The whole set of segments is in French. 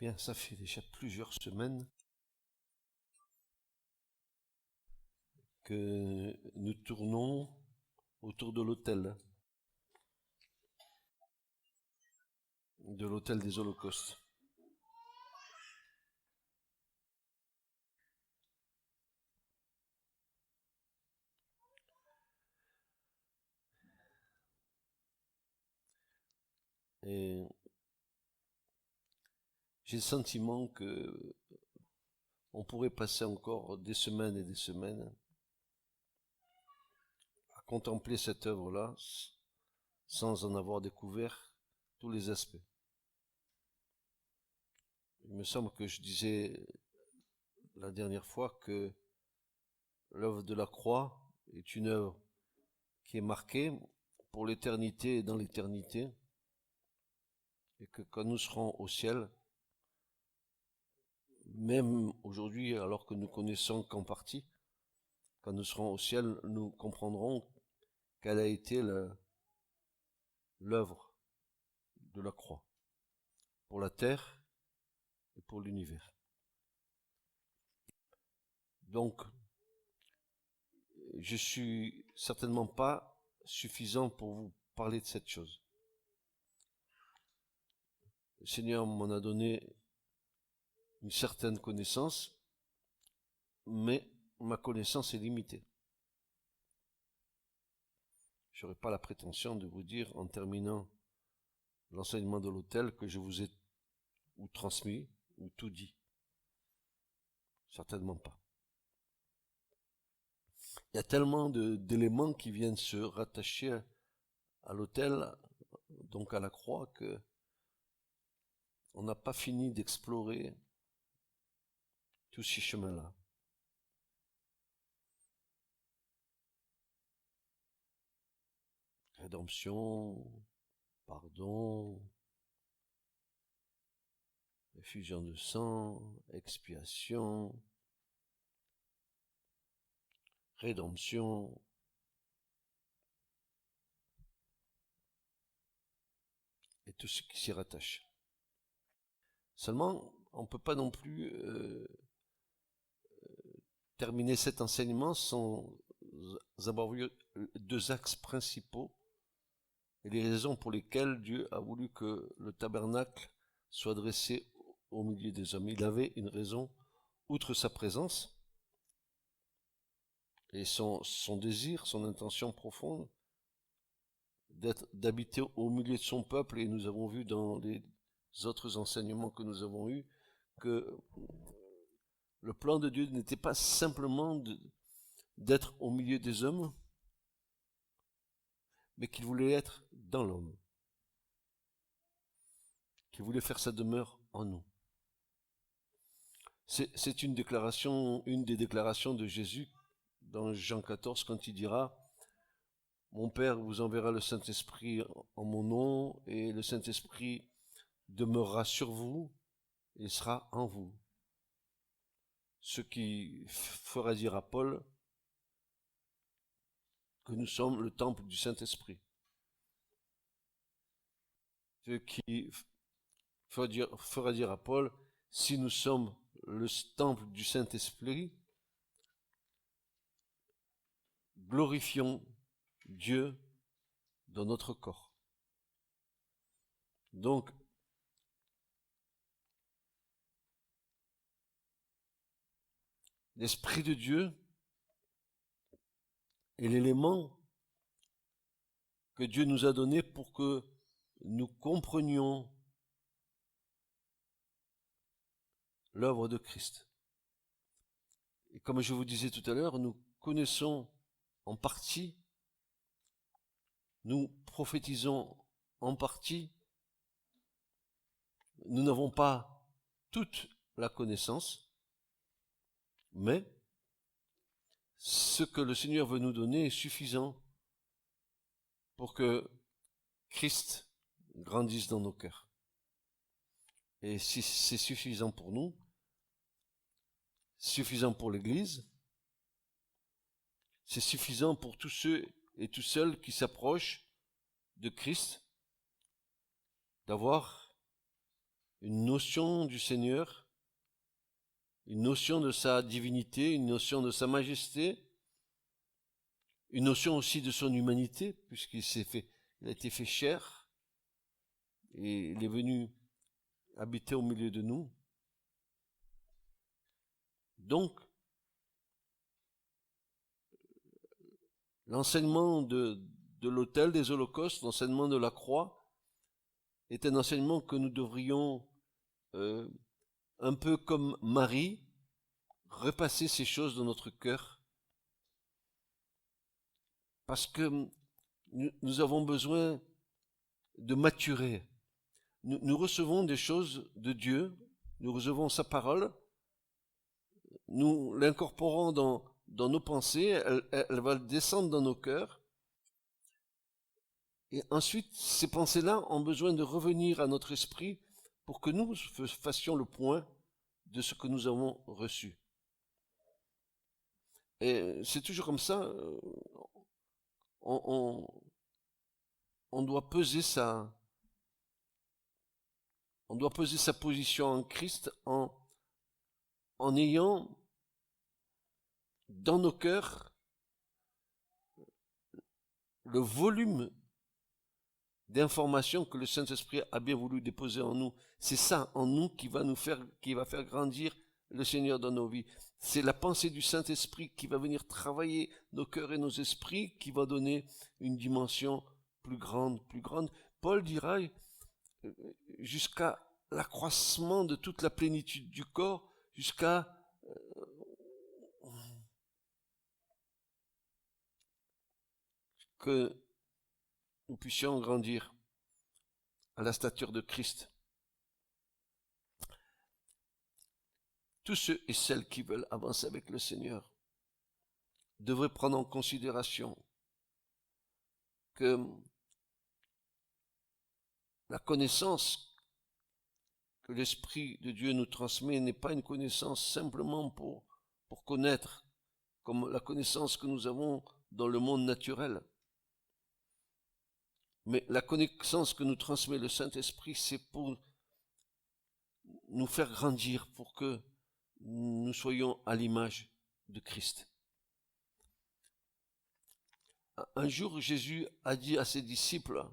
Bien, ça fait déjà plusieurs semaines que nous tournons autour de l'autel des Holocaustes. Et j'ai le sentiment que on pourrait passer encore des semaines et des semaines à contempler cette œuvre-là sans en avoir découvert tous les aspects. Il me semble que je disais la dernière fois que l'œuvre de la croix est une œuvre qui est marquée pour l'éternité et dans l'éternité, et que quand nous serons au ciel, même aujourd'hui, alors que nous connaissons qu'en partie, quand nous serons au ciel, nous comprendrons quelle a été l'œuvre de la croix pour la terre et pour l'univers. Donc, je suis certainement pas suffisant pour vous parler de cette chose. Le Seigneur m'en a donné une certaine connaissance, mais ma connaissance est limitée. Je n'aurai pas la prétention de vous dire, en terminant l'enseignement de l'autel, que je vous ai ou transmis ou tout dit. Certainement pas. Il y a tellement d'éléments qui viennent se rattacher à l'autel, donc à la croix, que on n'a pas fini d'explorer tous ces chemins-là. Rédemption, pardon, effusion de sang, expiation, rédemption, et tout ce qui s'y rattache. Seulement, on ne peut pas non plus terminer cet enseignement sans avoir vu deux axes principaux et les raisons pour lesquelles Dieu a voulu que le tabernacle soit dressé au milieu des hommes. Il avait une raison, outre sa présence et son désir, son intention profonde d'habiter au milieu de son peuple, et nous avons vu dans les autres enseignements que nous avons eus que le plan de Dieu n'était pas simplement d'être au milieu des hommes, mais qu'il voulait être dans l'homme, qu'il voulait faire sa demeure en nous. C'est une des déclarations de Jésus dans Jean 14, quand il dira « Mon Père vous enverra le Saint-Esprit en mon nom, et le Saint-Esprit demeurera sur vous et sera en vous. » Ce qui fera dire à Paul que nous sommes le temple du Saint-Esprit. Ce qui fera dire à Paul, si nous sommes le temple du Saint-Esprit, glorifions Dieu dans notre corps. Donc, l'Esprit de Dieu est l'élément que Dieu nous a donné pour que nous comprenions l'œuvre de Christ. Et comme je vous disais tout à l'heure, nous connaissons en partie, nous prophétisons en partie, nous n'avons pas toute la connaissance, mais ce que le Seigneur veut nous donner est suffisant pour que Christ grandisse dans nos cœurs. Et si c'est suffisant pour nous, suffisant pour l'Église, c'est suffisant pour tous ceux et tous celles qui s'approchent de Christ, d'avoir une notion du Seigneur, une notion de sa divinité, une notion de sa majesté, une notion aussi de son humanité, il a été fait chair, et il est venu habiter au milieu de nous. Donc, l'enseignement de l'autel des holocaustes, l'enseignement de la croix, est un enseignement que nous devrions, un peu comme Marie, repasser ces choses dans notre cœur, parce que nous avons besoin de maturer. Nous recevons des choses de Dieu, nous recevons sa parole, nous l'incorporons dans nos pensées, elle va descendre dans nos cœurs, et ensuite ces pensées-là ont besoin de revenir à notre esprit pour que nous fassions le point de ce que nous avons reçu. Et c'est toujours comme ça, on doit peser sa position en Christ en ayant dans nos cœurs le volume d'informations que le Saint-Esprit a bien voulu déposer en nous. C'est ça en nous qui va faire grandir le Seigneur dans nos vies. C'est la pensée du Saint-Esprit qui va venir travailler nos cœurs et nos esprits, qui va donner une dimension plus grande. Paul dira, jusqu'à l'accroissement de toute la plénitude du corps, jusqu'à que nous puissions grandir à la stature de Christ. Tous ceux et celles qui veulent avancer avec le Seigneur devraient prendre en considération que la connaissance que l'Esprit de Dieu nous transmet n'est pas une connaissance simplement pour connaître, comme la connaissance que nous avons dans le monde naturel. Mais la connaissance que nous transmet le Saint-Esprit, c'est pour nous faire grandir, pour que nous soyons à l'image de Christ. Un jour, Jésus a dit à ses disciples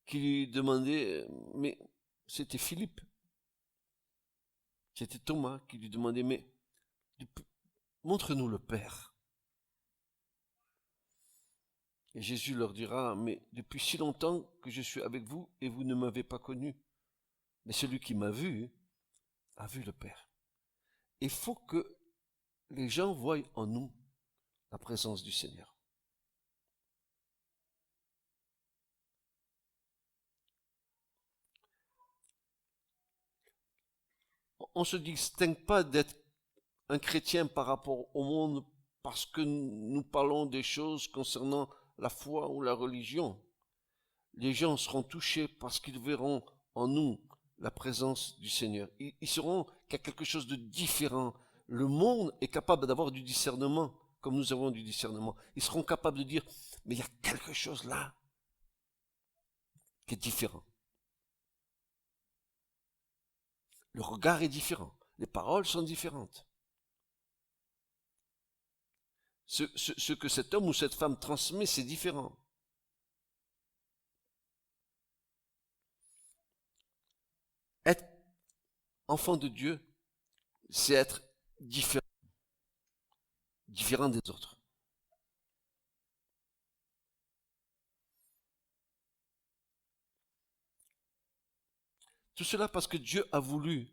qui lui demandaient, mais c'était Philippe, c'était Thomas qui lui demandait, mais montre-nous le Père. Et Jésus leur dira, mais depuis si longtemps que je suis avec vous et vous ne m'avez pas connu. Mais celui qui m'a vu a vu le Père. Il faut que les gens voient en nous la présence du Seigneur. On ne se distingue pas d'être un chrétien par rapport au monde parce que nous parlons des choses concernant la foi ou la religion. Les gens seront touchés parce qu'ils verront en nous la présence du Seigneur. Ils sauront qu'il y a quelque chose de différent. Le monde est capable d'avoir du discernement, comme nous avons du discernement. Ils seront capables de dire, mais il y a quelque chose là qui est différent. Le regard est différent. Les paroles sont différentes. Ce que cet homme ou cette femme transmet, c'est différent. Être enfant de Dieu, c'est être différent des autres. Tout cela parce que Dieu a voulu,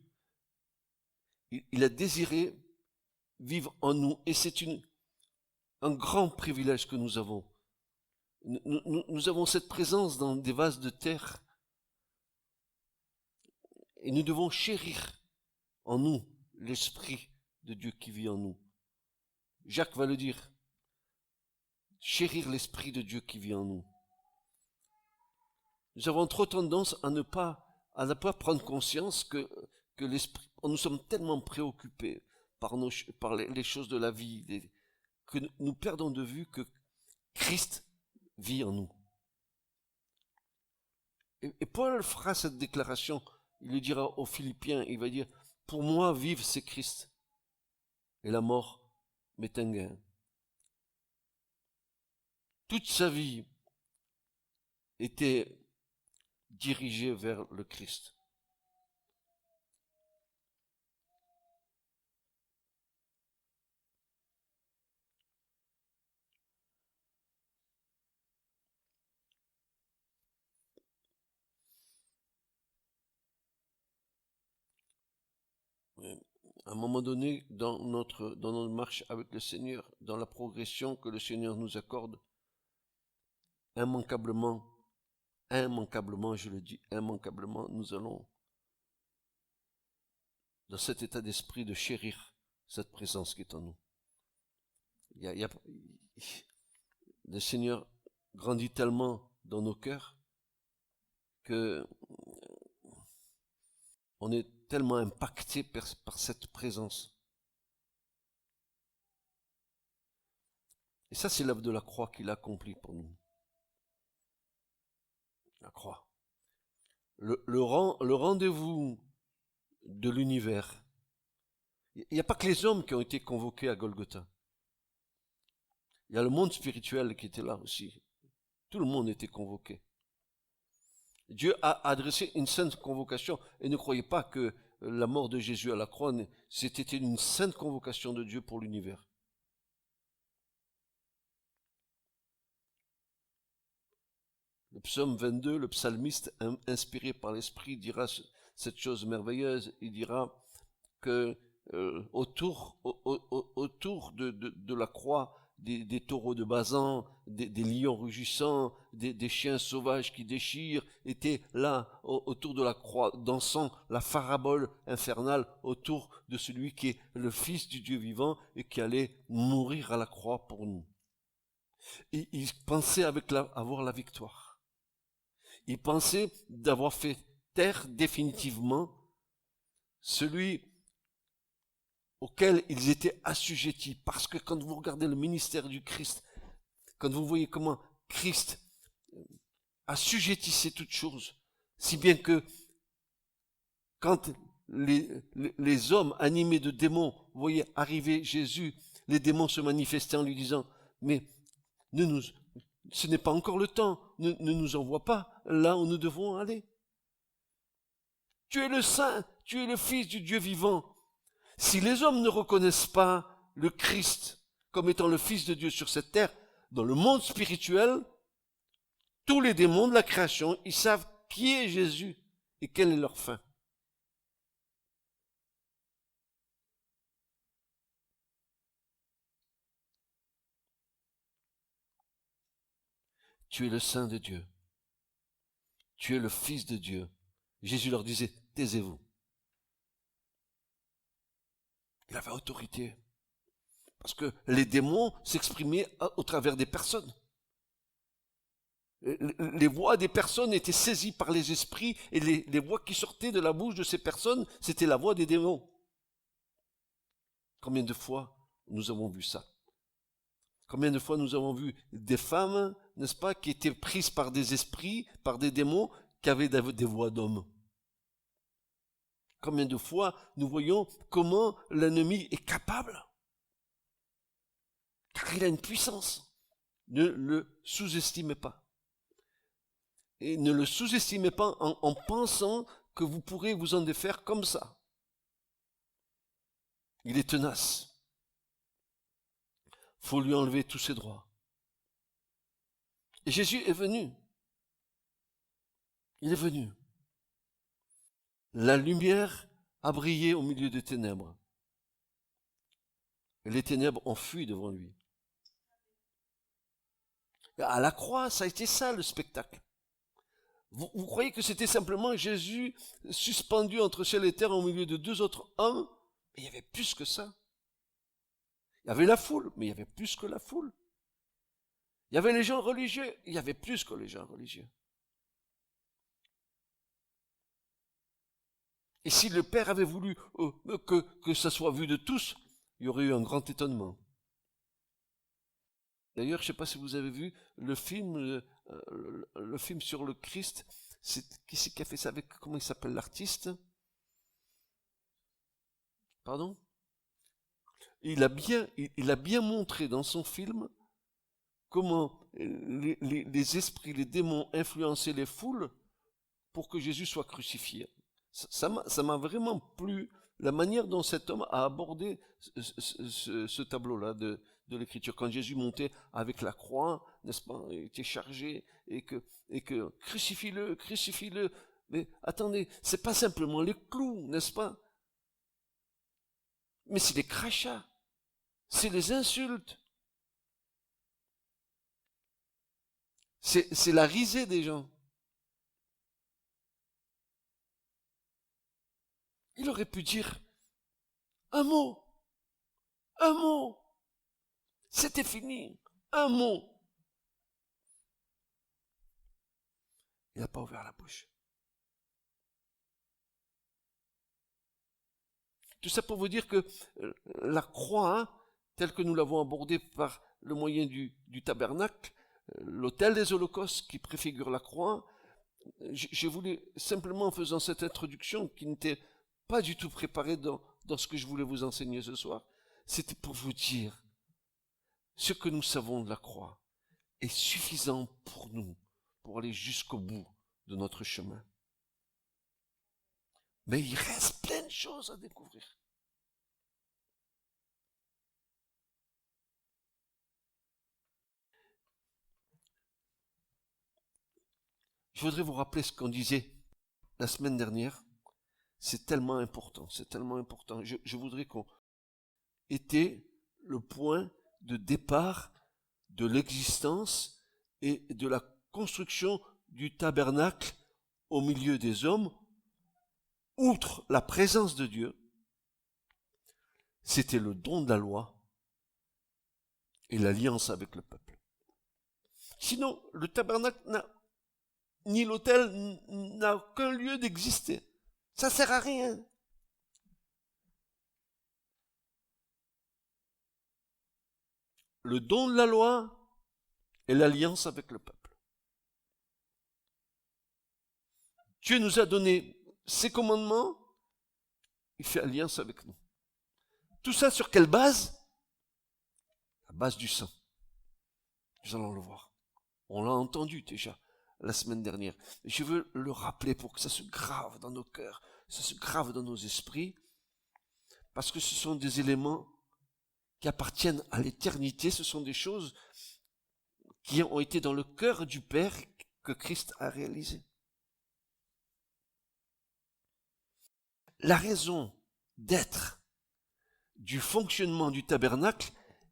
il a désiré vivre en nous, et c'est un grand privilège que nous avons. Nous avons cette présence dans des vases de terre, et nous devons chérir en nous l'Esprit de Dieu qui vit en nous. Jacques va le dire, chérir l'Esprit de Dieu qui vit en nous. Nous avons trop tendance à ne pas prendre conscience que l'Esprit, nous sommes tellement préoccupés par les choses de la vie, que nous perdons de vue que Christ vit en nous. Et Paul fera cette déclaration il le dira aux Philippiens, il va dire, pour moi, vivre, c'est Christ, et la mort m'est un gain. Toute sa vie était dirigée vers le Christ. À un moment donné, dans notre marche avec le Seigneur, dans la progression que le Seigneur nous accorde, immanquablement, je le dis, immanquablement, nous allons, dans cet état d'esprit, de chérir cette présence qui est en nous. Le Seigneur grandit tellement dans nos cœurs que on est tellement impacté par cette présence. Et ça, c'est l'œuvre de la croix qu'il a accomplie pour nous. La croix. Le rendez-vous de l'univers. Il n'y a pas que les hommes qui ont été convoqués à Golgotha. Il y a le monde spirituel qui était là aussi. Tout le monde était convoqué. Dieu a adressé une sainte convocation, et ne croyez pas que la mort de Jésus à la croix, c'était une sainte convocation de Dieu pour l'univers. Le psaume 22, le psalmiste, inspiré par l'Esprit, dira cette chose merveilleuse. Il dira que autour de la croix, des taureaux de Basan, des lions rugissants, des chiens sauvages qui déchirent, étaient là, autour de la croix, dansant la farabole infernale autour de celui qui est le Fils du Dieu vivant et qui allait mourir à la croix pour nous. Et il pensait avoir la victoire. Il pensait d'avoir fait taire définitivement celui auquel ils étaient assujettis. Parce que quand vous regardez le ministère du Christ, quand vous voyez comment Christ assujettissait toutes choses, si bien que quand les hommes animés de démons voyaient arriver Jésus, les démons se manifestaient en lui disant, mais ce n'est pas encore le temps, ne nous envoie pas là où nous devons aller. Tu es le Saint, tu es le Fils du Dieu vivant. Si les hommes ne reconnaissent pas le Christ comme étant le Fils de Dieu sur cette terre, dans le monde spirituel, tous les démons de la création, ils savent qui est Jésus et quelle est leur fin. Tu es le Saint de Dieu. Tu es le Fils de Dieu. Jésus leur disait, taisez-vous. Il avait autorité. Parce que les démons s'exprimaient au travers des personnes. Les voix des personnes étaient saisies par les esprits et les voix qui sortaient de la bouche de ces personnes, c'était la voix des démons. Combien de fois nous avons vu ça? Combien de fois nous avons vu des femmes, n'est-ce pas, qui étaient prises par des esprits, par des démons, qui avaient des voix d'hommes? Combien de fois nous voyons comment l'ennemi est capable? Car il a une puissance. Ne le sous-estimez pas. Et ne le sous-estimez pas en pensant que vous pourrez vous en défaire comme ça. Il est tenace. Il faut lui enlever tous ses droits. Et Jésus est venu. Il est venu. La lumière a brillé au milieu des ténèbres. Et les ténèbres ont fui devant lui. À la croix, ça a été ça le spectacle. Vous croyez que c'était simplement Jésus suspendu entre ciel et terre au milieu de deux autres hommes? Mais il y avait plus que ça. Il y avait la foule, mais il y avait plus que la foule. Il y avait les gens religieux, il y avait plus que les gens religieux. Et si le Père avait voulu que ça soit vu de tous, il y aurait eu un grand étonnement. D'ailleurs, je ne sais pas si vous avez vu le film sur le Christ, Qui c'est qui a fait ça avec, comment il s'appelle l'artiste? Pardon? Il a bien montré dans son film comment les esprits, les démons influençaient les foules pour que Jésus soit crucifié. Ça m'a vraiment plu, la manière dont cet homme a abordé ce tableau-là de l'écriture. Quand Jésus montait avec la croix, n'est-ce pas, il était chargé, et que crucifie-le, crucifie-le. Mais attendez, c'est pas simplement les clous, n'est-ce pas? Mais c'est les crachats, c'est les insultes, c'est la risée des gens. Il aurait pu dire un mot, un mot, c'était fini, un mot. Il n'a pas ouvert la bouche. Tout ça pour vous dire que la croix, hein, telle que nous l'avons abordée par le moyen du tabernacle, l'autel des holocaustes qui préfigure la croix, je voulais simplement, en faisant cette introduction qui n'était pas du tout préparée dans ce que je voulais vous enseigner ce soir, c'était pour vous dire ce que nous savons de la croix est suffisant pour nous, pour aller jusqu'au bout de notre chemin. Mais il reste plein de choses à découvrir. Je voudrais vous rappeler ce qu'on disait la semaine dernière. C'est tellement important, c'est tellement important. Je voudrais qu'on était le point de départ de l'existence et de la construction du tabernacle au milieu des hommes. Outre la présence de Dieu, c'était le don de la loi et l'alliance avec le peuple. Sinon, le tabernacle ni l'autel n'a aucun lieu d'exister. Ça sert à rien. Le don de la loi et l'alliance avec le peuple. Dieu nous a donné ses commandements, il fait alliance avec nous. Tout ça sur quelle base? La base du sang. Nous allons le voir. On l'a entendu déjà la semaine dernière. Je veux le rappeler pour que ça se grave dans nos cœurs, ça se grave dans nos esprits, parce que ce sont des éléments qui appartiennent à l'éternité, ce sont des choses qui ont été dans le cœur du Père que Christ a réalisé. La raison d'être du fonctionnement du tabernacle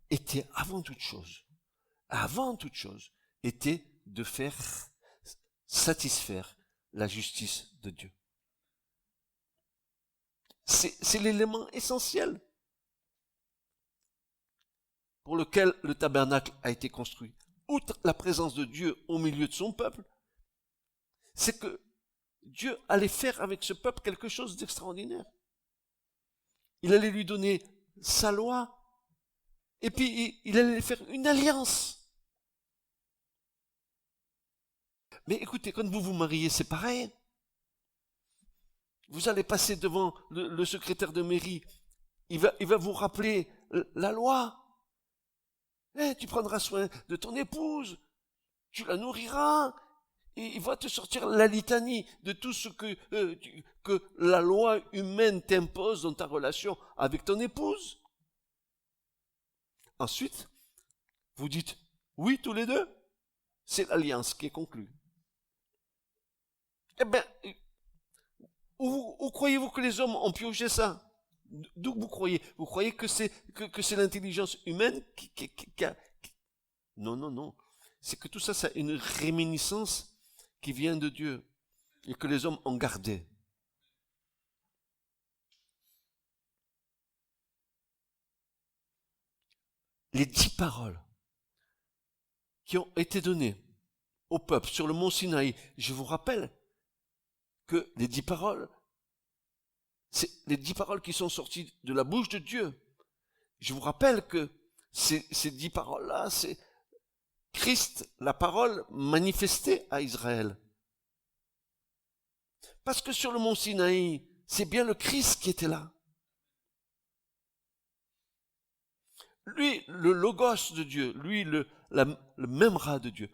était avant toute chose, était de faire satisfaire la justice de Dieu. C'est l'élément essentiel pour lequel le tabernacle a été construit. Outre la présence de Dieu au milieu de son peuple, c'est que Dieu allait faire avec ce peuple quelque chose d'extraordinaire. Il allait lui donner sa loi, et puis il allait faire une alliance. Mais écoutez, quand vous vous mariez, c'est pareil. Vous allez passer devant le secrétaire de mairie, il va vous rappeler la loi. Tu prendras soin de ton épouse, tu la nourriras, et il va te sortir la litanie de tout ce que la loi humaine t'impose dans ta relation avec ton épouse. Ensuite, vous dites oui tous les deux, c'est l'alliance qui est conclue. Eh bien, où croyez-vous que les hommes ont pioché ça? D'où vous croyez? Vous croyez que c'est l'intelligence humaine qui a... Non, non, non. C'est que tout ça, c'est une réminiscence qui vient de Dieu et que les hommes ont gardé. Les 10 paroles qui ont été données au peuple sur le mont Sinaï, je vous rappelle que les 10 paroles, c'est les 10 paroles qui sont sorties de la bouche de Dieu. Je vous rappelle que ces 10 paroles-là, c'est Christ, la parole manifestée à Israël. Parce que sur le mont Sinaï, c'est bien le Christ qui était là. Lui, le logos de Dieu, lui, le memra de Dieu.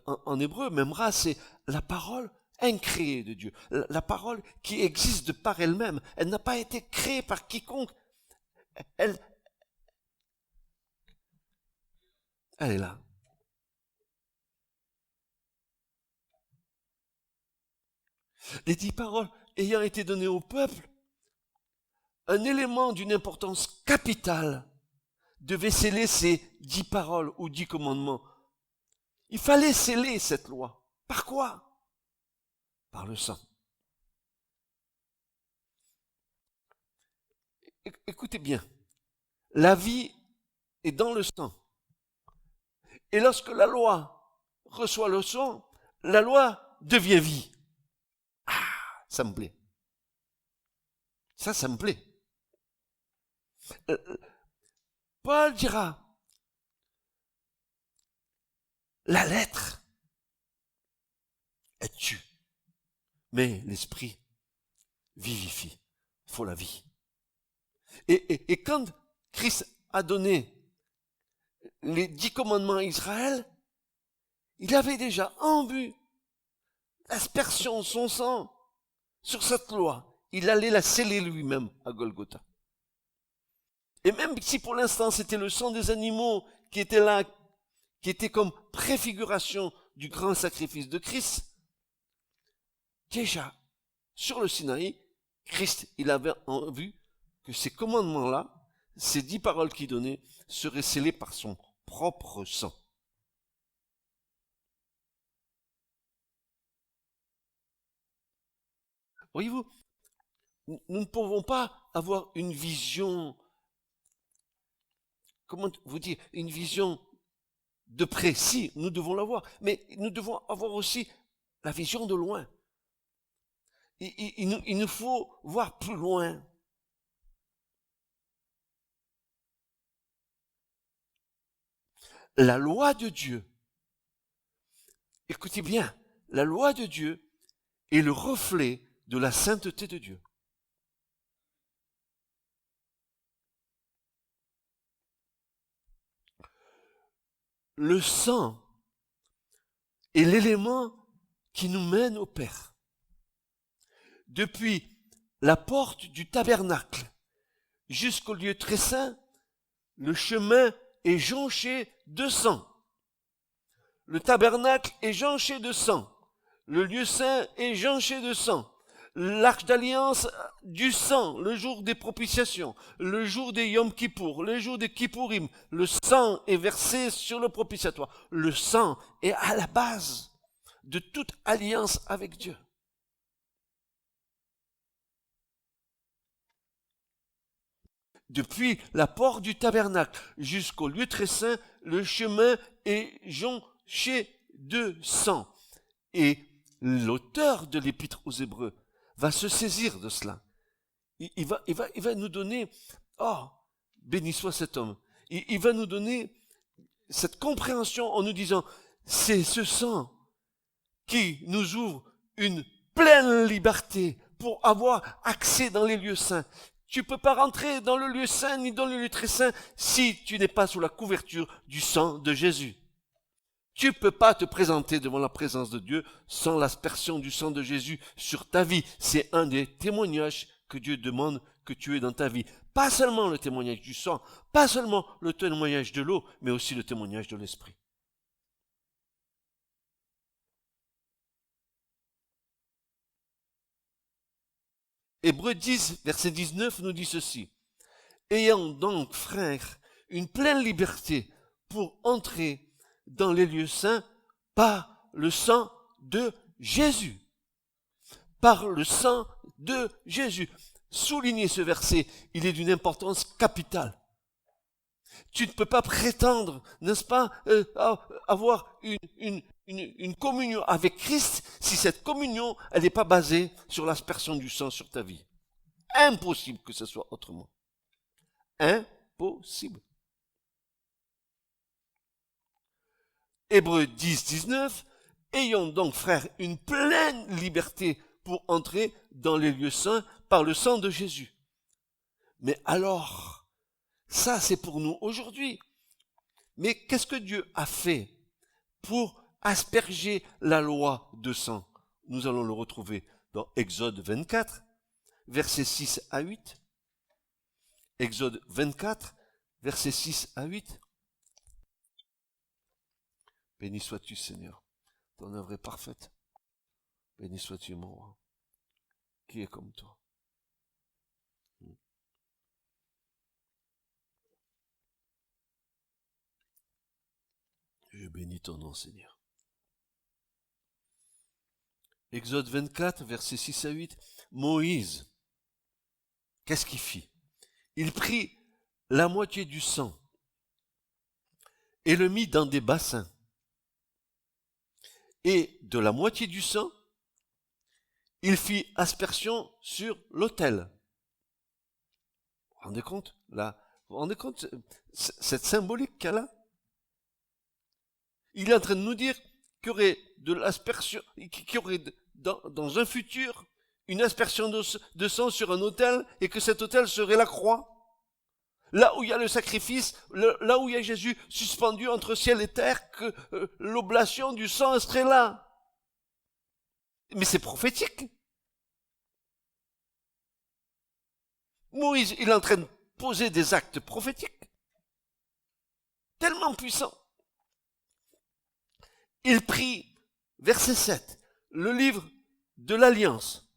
En hébreu, memra, c'est la parole incréée de Dieu. La parole qui existe de par elle-même. Elle n'a pas été créée par quiconque. Elle est là. Les 10 paroles ayant été données au peuple, un élément d'une importance capitale devait sceller ces 10 paroles ou 10 commandements. Il fallait sceller cette loi. Par quoi? Par le sang. Écoutez bien, la vie est dans le sang. Et lorsque la loi reçoit le sang, la loi devient vie. Ah, ça me plaît. Ça me plaît. Paul dira, la lettre, elle tue. Mais l'esprit vivifie. Il faut la vie. Et quand Christ a donné les 10 commandements à Israël, il avait déjà en vue l'aspersion de son sang sur cette loi. Il allait la sceller lui-même à Golgotha. Et même si pour l'instant c'était le sang des animaux qui était là, qui était comme préfiguration du grand sacrifice de Christ, déjà, sur le Sinaï, Christ, il avait en vue que ces commandements-là, ces 10 paroles qu'il donnait, seraient scellés par son propre sang. Voyez-vous, nous ne pouvons pas avoir une vision, comment vous dire, une vision de près. Si, nous devons l'avoir, mais nous devons avoir aussi la vision de loin. Il nous faut voir plus loin. La loi de Dieu, écoutez bien, la loi de Dieu est le reflet de la sainteté de Dieu. Le sang est l'élément qui nous mène au Père. Depuis la porte du tabernacle jusqu'au lieu très saint, le chemin est jonché de sang. Le tabernacle est jonché de sang. Le lieu saint est jonché de sang. L'arche d'alliance du sang, le jour des propitiations, le jour des Yom Kippour, le jour des Kippourim, le sang est versé sur le propitiatoire. Le sang est à la base de toute alliance avec Dieu. Depuis la porte du tabernacle jusqu'au lieu très saint, le chemin est jonché de sang. Et l'auteur de l'épître aux Hébreux va se saisir de cela. Il va nous donner, oh, béni soit cet homme. Il va nous donner cette compréhension en nous disant, c'est ce sang qui nous ouvre une pleine liberté pour avoir accès dans les lieux saints. Tu ne peux pas rentrer dans le lieu saint ni dans le lieu très saint si tu n'es pas sous la couverture du sang de Jésus. Tu ne peux pas te présenter devant la présence de Dieu sans l'aspersion du sang de Jésus sur ta vie. C'est un des témoignages que Dieu demande que tu aies dans ta vie. Pas seulement le témoignage du sang, pas seulement le témoignage de l'eau, mais aussi le témoignage de l'esprit. Hébreux 10, verset 19 nous dit ceci. Ayant donc, frères, une pleine liberté pour entrer dans les lieux saints par le sang de Jésus. Par le sang de Jésus. Soulignez ce verset, il est d'une importance capitale. Tu ne peux pas prétendre, n'est-ce pas, avoir une communion avec Christ si cette communion, elle n'est pas basée sur l'aspersion du sang sur ta vie. Impossible que ce soit autrement. Impossible. Hébreux 10, 19, ayons donc, frères, une pleine liberté pour entrer dans les lieux saints par le sang de Jésus. Mais alors, ça c'est pour nous aujourd'hui. Mais qu'est-ce que Dieu a fait pour asperger la loi de sang? Nous allons le retrouver dans Exode 24, versets 6 à 8. Exode 24, versets 6 à 8. Béni sois-tu, Seigneur. Ton œuvre est parfaite. Béni sois-tu, mon roi. Qui est comme toi? Je bénis ton nom, Seigneur. Exode 24, versets 6 à 8. Moïse, qu'est-ce qu'il fit? Il prit la moitié du sang et le mit dans des bassins. Et de la moitié du sang, il fit aspersion sur l'autel. Vous vous rendez compte, là? Vous vous rendez compte cette symbolique qu'elle a? Il est en train de nous dire qu'il y aurait de l'aspersion, qu'il y aurait dans un futur une aspersion de sang sur un autel et que cet autel serait la croix. Là où il y a le sacrifice, là où il y a Jésus suspendu entre ciel et terre, que l'oblation du sang serait là. Mais c'est prophétique. Moïse, il est en train de poser des actes prophétiques. Tellement puissants. Il prit, verset 7, le livre de l'Alliance.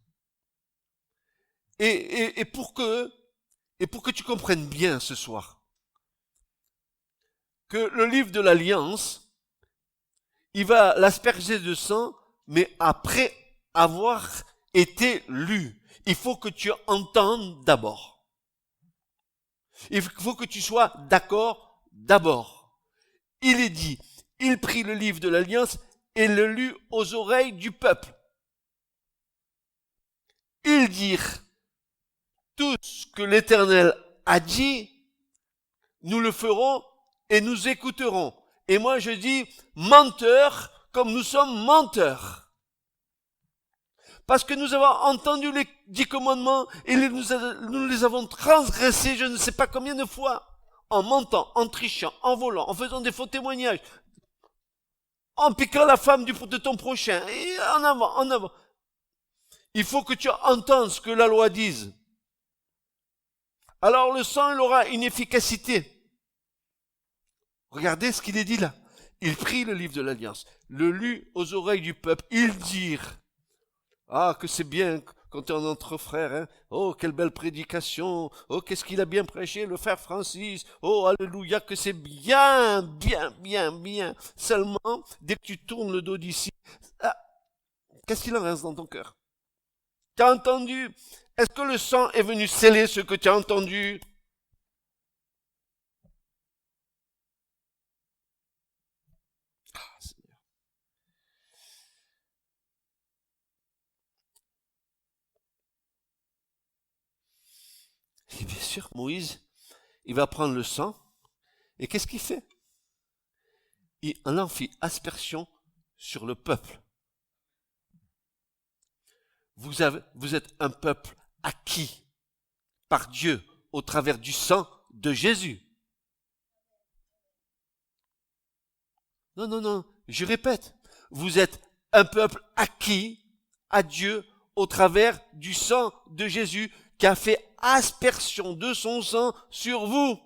Et pour que tu comprennes bien ce soir, que le livre de l'Alliance, il va l'asperger de sang, mais après avoir été lu. Il faut que tu entendes d'abord. Il faut que tu sois d'accord d'abord. Il est dit, il prit le livre de l'Alliance et le lut aux oreilles du peuple. Ils dirent, tout ce que l'Éternel a dit, nous le ferons et nous écouterons. Et moi je dis, menteurs comme nous sommes menteurs. Parce que nous avons entendu les 10 commandements et nous les avons transgressés je ne sais pas combien de fois. En mentant, en trichant, en volant, en faisant des faux témoignages, en piquant la femme de ton prochain. Et en avant, en avant. Il faut que tu entendes ce que la loi dise. Alors le sang, il aura une efficacité. Regardez ce qu'il est dit là. Il prit le livre de l'Alliance, le lut aux oreilles du peuple. Ils dirent, ah, que c'est bien quand on est entre frères, hein. Oh, quelle belle prédication. Oh, qu'est-ce qu'il a bien prêché, le frère Francis. Oh, alléluia, que c'est bien, bien, bien, bien. Seulement, dès que tu tournes le dos d'ici, ah, qu'est-ce qu'il en reste dans ton cœur? Tu as entendu? Est-ce que le sang est venu sceller ce que tu as entendu? Ah, Seigneur. Et bien sûr, Moïse, il va prendre le sang, et qu'est-ce qu'il fait? Il en fit aspersion sur le peuple. Vous êtes un peuple acquis par Dieu au travers du sang de Jésus. Non, non, non, je répète, vous êtes un peuple acquis à Dieu au travers du sang de Jésus qui a fait aspersion de son sang sur vous.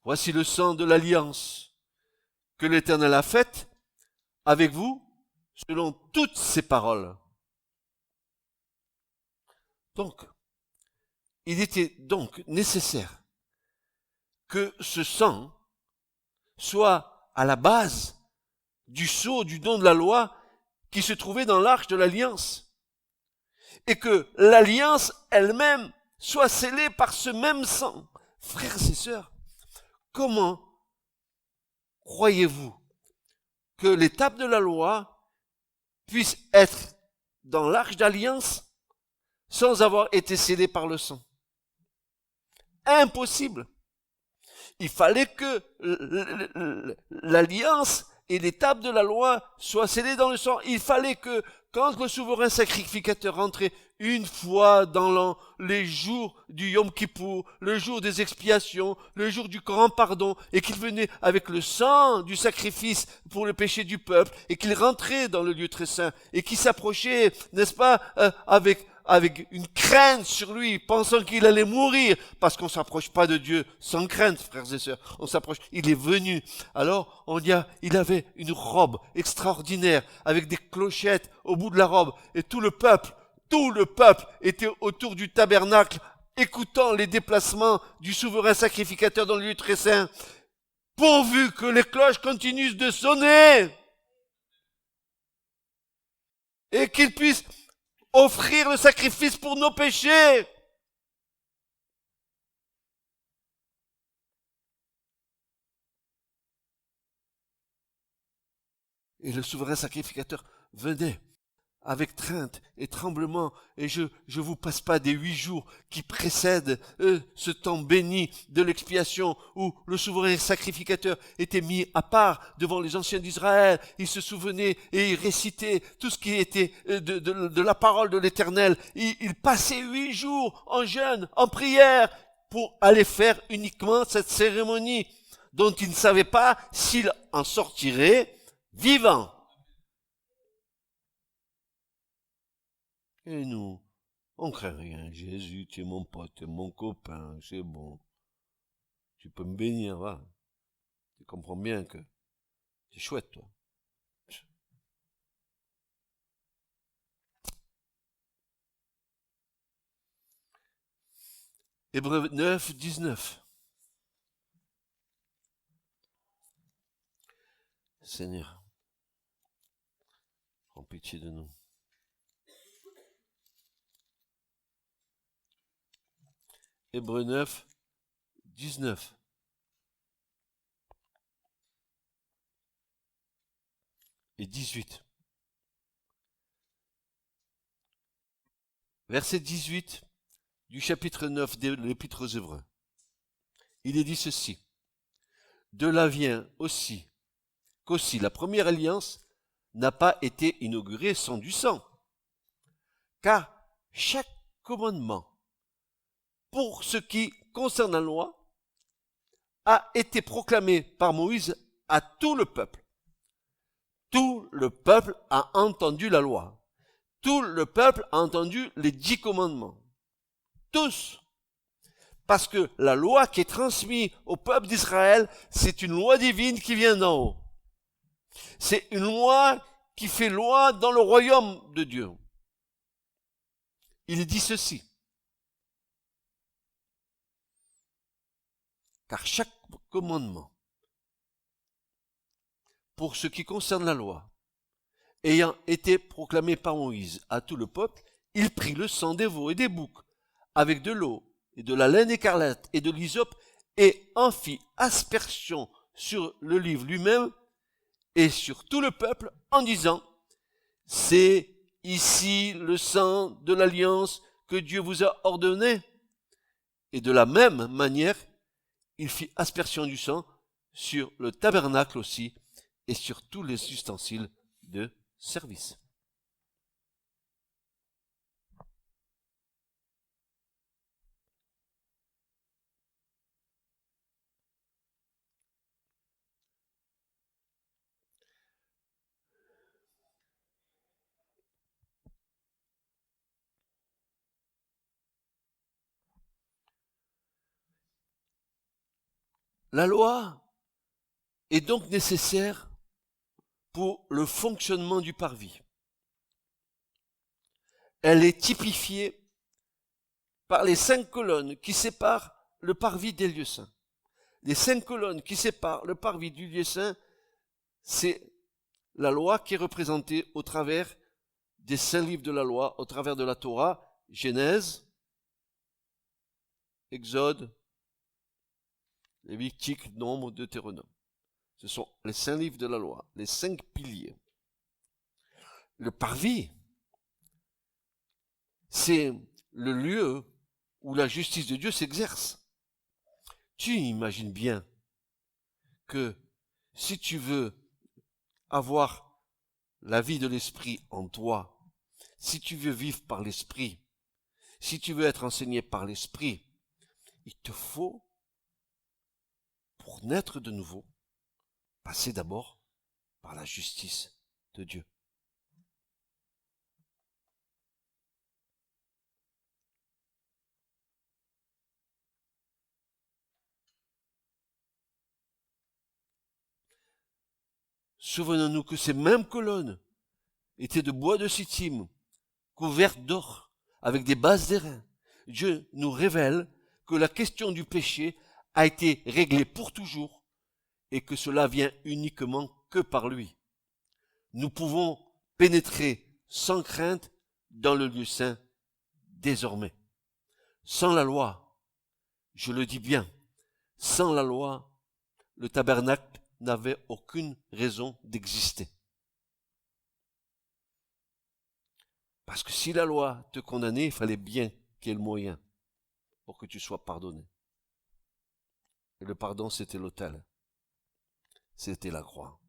Voici le sang de l'alliance que l'Éternel a faite avec vous selon toutes ses paroles. Donc, il était donc nécessaire que ce sang soit à la base du sceau du don de la loi qui se trouvait dans l'arche de l'alliance. Et que l'alliance elle-même soit scellée par ce même sang. Frères et sœurs, comment croyez-vous que l'étape de la loi puisse être dans l'arche d'alliance sans avoir été scellée par le sang? Impossible. Il fallait que l'alliance et l'étape de la loi soient scellées dans le sang. Il fallait que quand le souverain sacrificateur rentrait une fois dans l'an, les jours du Yom Kippour, le jour des expiations, le jour du grand pardon, et qu'il venait avec le sang du sacrifice pour le péché du peuple, et qu'il rentrait dans le lieu très saint, et qu'il s'approchait, n'est-ce pas, avec une crainte sur lui, pensant qu'il allait mourir, parce qu'on s'approche pas de Dieu sans crainte, frères et sœurs. On s'approche, il est venu. Alors, il avait une robe extraordinaire, avec des clochettes au bout de la robe, et tout le peuple était autour du tabernacle, écoutant les déplacements du souverain sacrificateur dans le lieu très saint, pourvu que les cloches continuent de sonner, et qu'il puisse offrir le sacrifice pour nos péchés. Et le souverain sacrificateur venait avec crainte et tremblement, et je vous passe pas des 8 jours qui précèdent ce temps béni de l'expiation où le souverain sacrificateur était mis à part devant les anciens d'Israël. Il se souvenait et il récitait tout ce qui était de la parole de l'Éternel. Il passait 8 jours en jeûne, en prière, pour aller faire uniquement cette cérémonie dont il ne savait pas s'il en sortirait vivant. Et nous, on craint rien. Jésus, tu es mon pote, tu es mon copain, c'est bon. Tu peux me bénir, va. Tu comprends bien que c'est chouette, toi. Hébreux 9, 19. Seigneur, prends pitié de nous. Hébreux 9, 19. Et 18. Verset 18 du chapitre 9 de l'Épître aux Hébreux. Il est dit ceci. De là vient qu'aussi la première alliance n'a pas été inaugurée sans du sang. Car chaque commandement, pour ce qui concerne la loi, a été proclamé par Moïse à tout le peuple. Tout le peuple a entendu la loi. Tout le peuple a entendu les 10 commandements. Tous. Parce que la loi qui est transmise au peuple d'Israël, c'est une loi divine qui vient d'en haut. C'est une loi qui fait loi dans le royaume de Dieu. Il dit ceci. Car chaque commandement, pour ce qui concerne la loi, ayant été proclamé par Moïse à tout le peuple, il prit le sang des veaux et des boucs, avec de l'eau et de la laine écarlate et de l'hysope, et en fit aspersion sur le livre lui-même et sur tout le peuple, en disant, c'est ici le sang de l'alliance que Dieu vous a ordonné. Et de la même manière, il fit aspersion du sang sur le tabernacle aussi et sur tous les ustensiles de service. La loi est donc nécessaire pour le fonctionnement du parvis. Elle est typifiée par les 5 colonnes qui séparent le parvis des lieux saints. Les 5 colonnes qui séparent le parvis du lieu saint, c'est la loi qui est représentée au travers des 5 livres de la loi, au travers de la Torah, Genèse, Exode, Lévitique, Nombre, Deutéronome. Ce sont les 5 livres de la loi, les 5 piliers. Le parvis, c'est le lieu où la justice de Dieu s'exerce. Tu imagines bien que si tu veux avoir la vie de l'esprit en toi, si tu veux vivre par l'esprit, si tu veux être enseigné par l'esprit, il te faut, pour naître de nouveau, passer d'abord par la justice de Dieu. Souvenons-nous que ces mêmes colonnes étaient de bois de sittim, couvertes d'or, avec des bases d'airain. Dieu nous révèle que la question du péché a été réglée pour toujours et que cela vient uniquement que par lui. Nous pouvons pénétrer sans crainte dans le lieu saint désormais. Sans la loi, je le dis bien, sans la loi, le tabernacle n'avait aucune raison d'exister. Parce que si la loi te condamnait, il fallait bien qu'il y ait le moyen pour que tu sois pardonné. Et le pardon, c'était l'autel. C'était la croix.